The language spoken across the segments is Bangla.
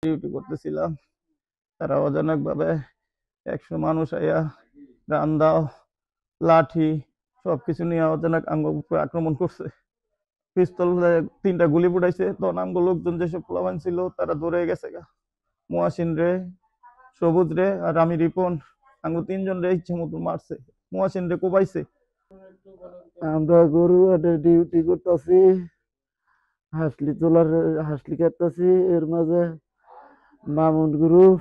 ডিউটি করতেছিলাম। তারা অজানক ভাবে 100 মানুষ আইয়া রান্দা, লাঠি সবকিছু নিয়ে অজানক আমগো উপরে আক্রমণ করছে। পিস্তল দিয়ে 3টা গুলি ফুটাইছে। তখন আমগো লোকজন যেসব পোলাপান ছিল তারা দৌড়ে গেছে গা। মুয়াসিন রে, সবুজ রে আর আমি রিপন, আমগো 3জন রে ইচ্ছে মতো মারছে। মুয়াসিন রে কোপাইছে। আমরা গরু হাটে ডিউটি করতেছি, হাসলি কাটতেছি। এর মাঝে মামুন গ্রুপ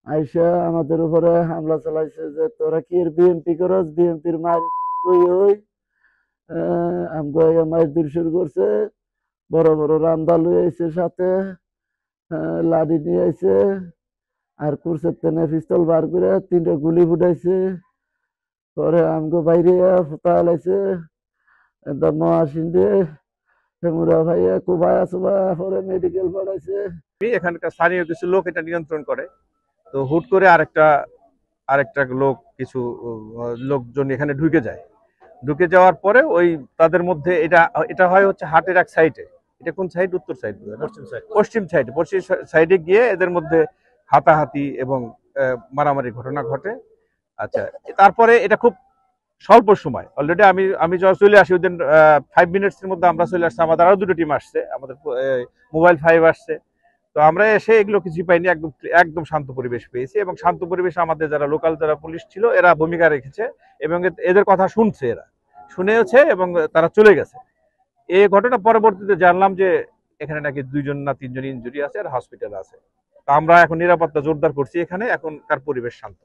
আইসা আমাদের উপরে হামলা চালাইছে যে তোরা কি এর বিএনপি করস, বিএনপির মার কই ওই আমগো মায়ের দূর শুরু করছে। বড় বড় রামদা লই আইছে সাথে, লাঠি নিয়ে আইছে আর কুরসের তেনে পিস্তল বার করে 3টা গুলি ফুটাইছে। পরে আমগো বাইরে ফুটা লাইছে মহাসিন রে, মুরা ভাইয়া কুবায়া সুবায়া পরে মেডিকেল পাঠাইছে। এখানকার স্থানীয় কিছু লোক এটা নিয়ন্ত্রণ করে। তো হুট করে আরেকটা আরেকটা লোক কিছু লোকজন এখানে ঢুকে যাওয়ার পরে ওই তাদের মধ্যে এটা এটা হয় হচ্ছে হাটের এক সাইডে। এটা কোন সাইড? উত্তর সাইড, পশ্চিম সাইডে গিয়ে এদের মধ্যে হাতাহাতি এবং মারামারি ঘটনা ঘটে। আচ্ছা, তারপরে এটা খুব স্বল্প সময়, অলরেডি আমি যখন চলে আসি ওই দিন 5 মিনিটসের মধ্যে আমরা চলে আসছি। আমাদের আরো 2টো টিম আসছে, আমাদের মোবাইল 5 আসছে। তো আমরা এসে এগুলো কিছু পাইনি, একদম একদম শান্ত পরিবেশ পেয়েছি। এবং শান্ত পরিবেশে আমাদের যারা লোকাল যারা পুলিশ ছিল এরা ভূমিকা রেখেছে এবং এদের কথা শুনছে, এরা শুনেছে এবং তারা চলে গেছে। এই ঘটনা পরবর্তীতে জানলাম যে এখানে নাকি 2জন না 3জন ইনজুরি আছে আর হসপিটাল আছে। তো আমরা এখন নিরাপত্তা জোরদার করছি, এখানে এখনকার পরিবেশ শান্ত।